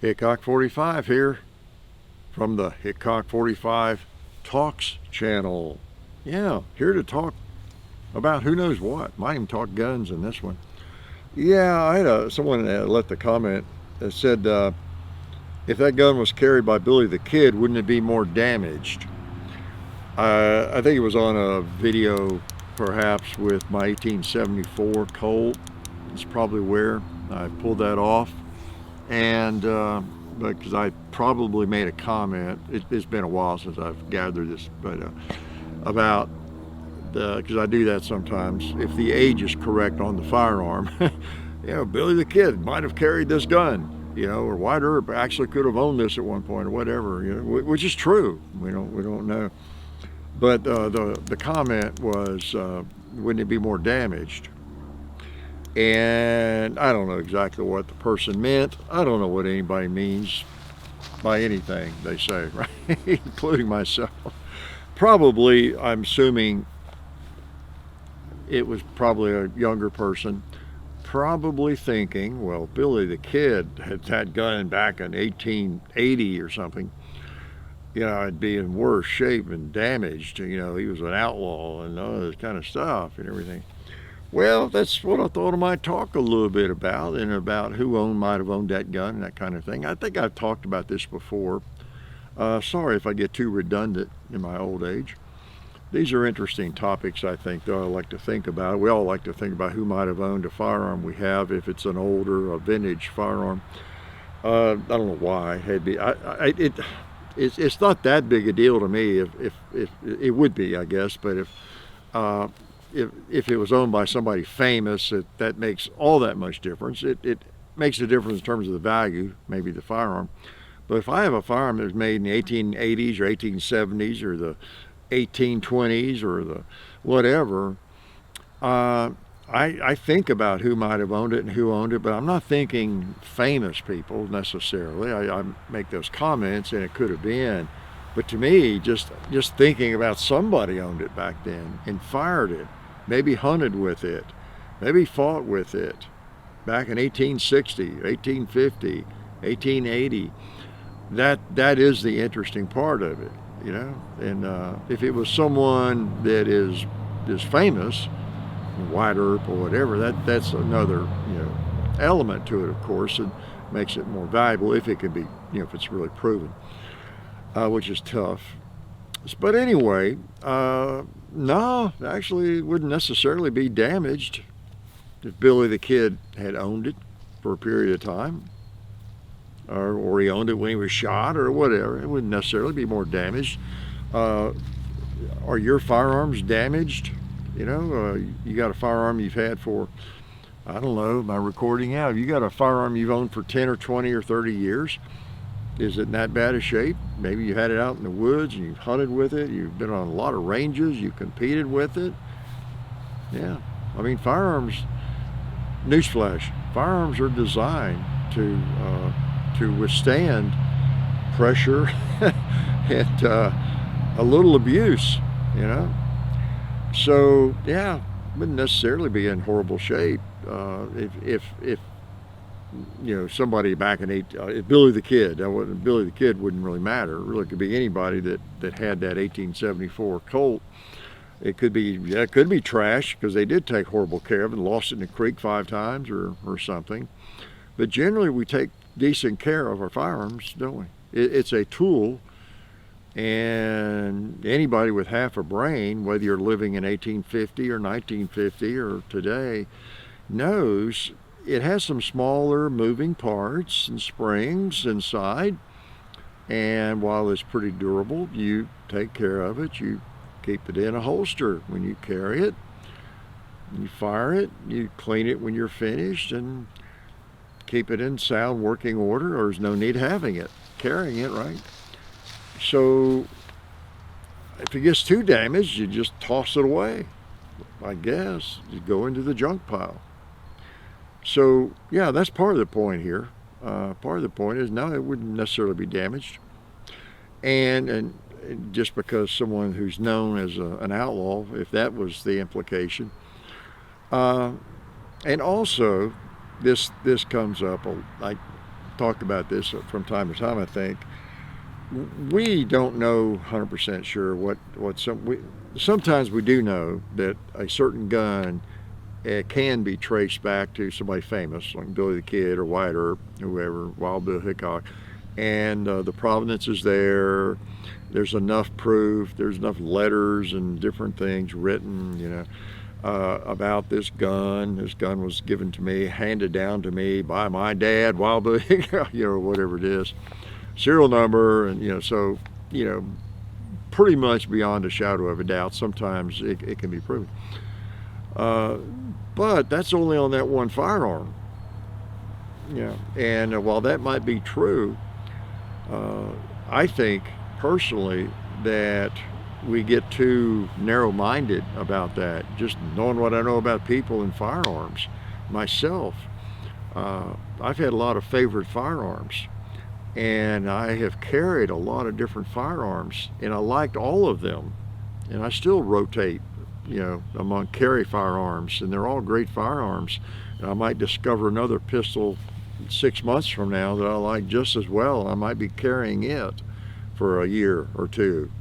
Hickok 45 here from the Hickok 45 Talks channel. Yeah, here to talk about who knows what. Might even talk guns in this one. Yeah, I had someone left a comment that said, if that gun was carried by Billy the Kid, wouldn't it be more damaged? I think it was on a video, perhaps, with my 1874 Colt. It's probably where I pulled that off. And because I probably made a comment, it's been a while since I've gathered this, but about because I do that sometimes. If the age is correct on the firearm, Billy the Kid might have carried this gun, or Wyatt Earp actually could have owned this at one point, or whatever, which is true. We don't know. But the comment was, wouldn't it be more damaged? And I don't know exactly what the person meant. I don't know what anybody means by anything they say, right? Including myself. Probably, I'm assuming it was probably a younger person, probably thinking, well, Billy the Kid had that gun back in 1880 or something. I'd be in worse shape and damaged. He was an outlaw and all this kind of stuff and everything. Well, that's what I thought I might talk a little bit about, and about who might have owned that gun and that kind of thing. I think I've talked about this before. Sorry if I get too redundant in my old age. These are interesting topics, I think, that I like to think about. We all like to think about who might have owned a firearm we have, if it's an older, a vintage firearm. I don't know why. It's not that big a deal to me. If it would be, I guess, but if it was owned by somebody famous, that makes all that much difference. It makes a difference in terms of the value, maybe the firearm. But if I have a firearm that was made in the 1880s or 1870s or the 1820s or the whatever, I think about who might have owned it and who owned it, but I'm not thinking famous people necessarily. I make those comments, and it could have been. But to me, just thinking about somebody owned it back then and fired it, maybe hunted with it, maybe fought with it back in 1860, 1850, 1880. That is the interesting part of it, And if it was someone that is famous, Wyatt Earp or whatever, that's another element to it, of course, and makes it more valuable if it can be, if it's really proven. Which is tough. But anyway, no, actually it wouldn't necessarily be damaged if Billy the Kid had owned it for a period of time, or he owned it when he was shot or whatever. It wouldn't necessarily be more damaged. Are your firearms damaged? You got a firearm you've had for, I don't know, my recording out. You got a firearm you've owned for 10 or 20 or 30 years. Is it in that bad a shape? Maybe you had it out in the woods and you've hunted with it. You've been on a lot of ranges. You competed with it. Yeah, I mean, firearms. Newsflash: firearms are designed to withstand pressure and a little abuse. So yeah, wouldn't necessarily be in horrible shape if somebody back in Billy the Kid. Billy the Kid wouldn't really matter. It really could be anybody that had that 1874 Colt. It could be trash, because they did take horrible care of it and lost it in the creek 5 times or something. But generally we take decent care of our firearms, don't we? It's a tool, and anybody with half a brain, whether you're living in 1850 or 1950 or today, knows it has some smaller moving parts and springs inside, and while it's pretty durable, you take care of it. You keep it in a holster when you carry it, you fire it, you clean it when you're finished, and keep it in sound working order, or there's no need having it, carrying it, right? So if it gets too damaged, you just toss it away, I guess. You go into the junk pile. So yeah, that's part of the point here. Part of the point is, no, it wouldn't necessarily be damaged. And just because someone who's known as an outlaw, if that was the implication. And also, this comes up, talked about this from time to time, I think. We don't know 100% sure sometimes we do know that a certain gun can be traced back to somebody famous, like Billy the Kid or Wyatt Earp, whoever, Wild Bill Hickok, and the provenance is there. There's enough proof. There's enough letters and different things written, about this gun. This gun was given to me, handed down to me by my dad, Wild Bill Hickok, whatever it is, serial number, and so pretty much beyond a shadow of a doubt. Sometimes it can be proven. But that's only on that one firearm. And while that might be true, I think personally that we get too narrow-minded about that. Just knowing what I know about people and firearms myself, I've had a lot of favorite firearms, and I have carried a lot of different firearms, and I liked all of them, and I still rotate among carry firearms, and they're all great firearms. And I might discover another pistol 6 months from now that I like just as well. I might be carrying it for a year or two.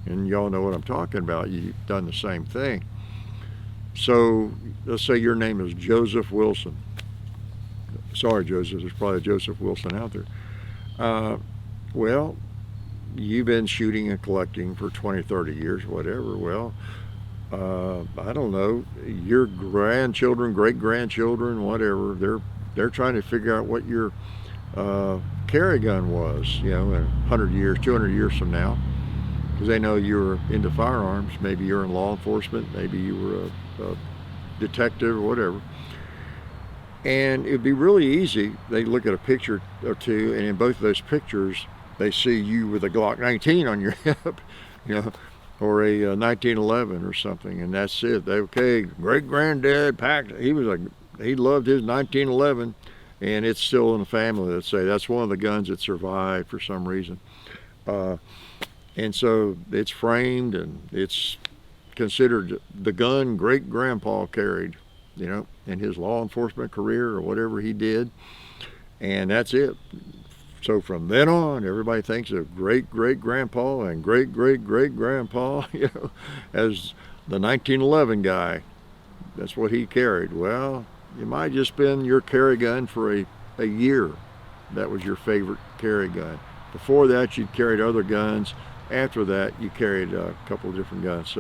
And y'all know what I'm talking about. You've done the same thing. So let's say your name is Joseph Wilson. Sorry, Joseph, there's probably a Joseph Wilson out there. Well, you've been shooting and collecting for 20, 30 years, whatever. Well, I don't know, your grandchildren, great-grandchildren, whatever, they're trying to figure out what your carry gun was, in 100 years, 200 years from now, because they know you were into firearms. Maybe you're in law enforcement, maybe you were a detective or whatever. And it'd be really easy. They look at a picture or two, and in both of those pictures, they see you with a Glock 19 on your hip, or a 1911 or something, and that's it. Great-granddad packed. He loved his 1911, and it's still in the family. Let's say that's one of the guns that survived for some reason, and so it's framed and it's considered the gun great-grandpa carried, in his law enforcement career or whatever he did, and that's it. So from then on, everybody thinks of great-great-grandpa and great-great-great-grandpa, as the 1911 guy. That's what he carried. Well, it might just been your carry gun for a year. That was your favorite carry gun. Before that, you carried other guns. After that, you carried a couple of different guns.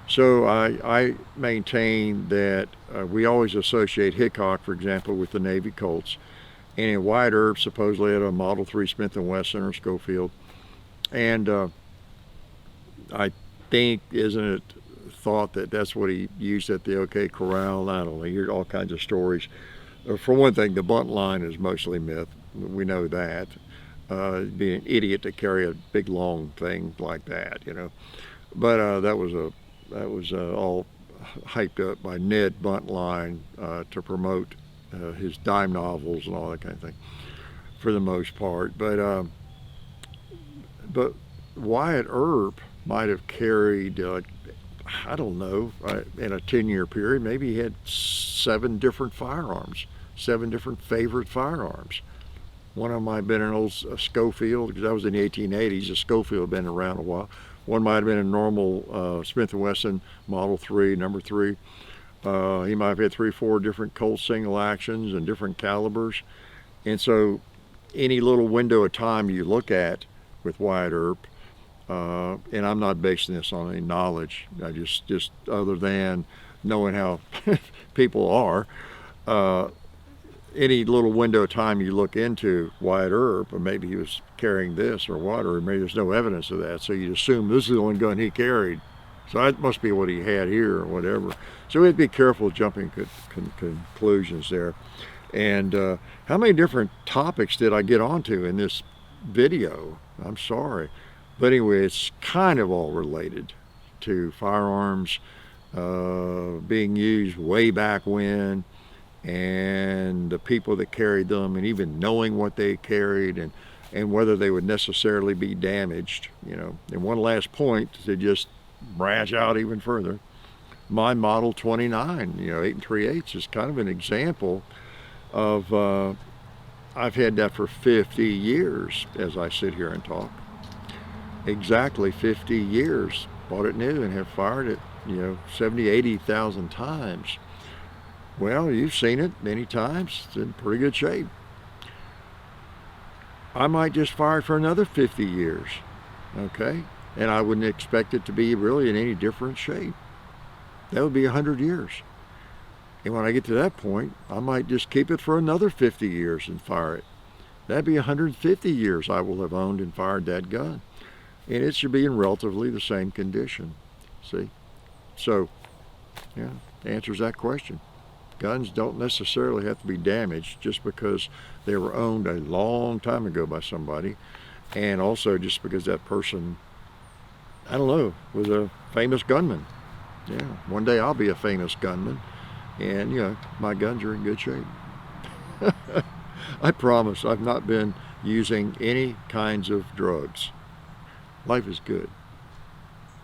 So I maintain that we always associate Hickok, for example, with the Navy Colts. And Wyatt Earp supposedly had a Model 3 Smith & Wesson or Schofield. And I think, isn't it thought that that's what he used at the OK Corral? I don't know, you hear all kinds of stories. For one thing, the bunt line is mostly myth. We know that. Be an idiot to carry a big long thing like that, But that was all hyped up by Ned Buntline to promote his dime novels and all that kind of thing, for the most part. But Wyatt Earp might have carried, I don't know, in a 10-year period, maybe he had 7 different firearms, 7 different favorite firearms. One of them might have been an old Schofield, because that was in the 1880s. A Schofield had been around a while. One might have been a normal Smith & Wesson Model 3, number 3. He might have had 3 or 4 different Colt single actions and different calibers. And so any little window of time you look at with Wyatt Earp, and I'm not basing this on any knowledge, I just other than knowing how people are, any little window of time you look into Wyatt Earp, or maybe he was carrying this or what, or maybe there's no evidence of that, so you assume this is the only gun he carried. So that must be what he had here or whatever. So we have to be careful jumping conclusions there. And how many different topics did I get onto in this video? I'm sorry. But anyway, it's kind of all related to firearms being used way back when, and the people that carried them, and even knowing what they carried, and whether they would necessarily be damaged. And one last point to just branch out even further, my Model 29, 8 3/8 is kind of an example of I've had that for 50 years as I sit here and talk. Exactly 50 years. Bought it new and have fired it, 70, 80,000 times. Well, you've seen it many times. It's in pretty good shape. I might just fire it for another 50 years, okay? And I wouldn't expect it to be really in any different shape. That would be 100 years. And when I get to that point, I might just keep it for another 50 years and fire it. That'd be 150 years I will have owned and fired that gun. And it should be in relatively the same condition. See? So, yeah, answers that question. Guns don't necessarily have to be damaged just because they were owned a long time ago by somebody, and also just because that person, I don't know, was a famous gunman. Yeah, one day I'll be a famous gunman, and my guns are in good shape. I promise I've not been using any kinds of drugs. Life is good.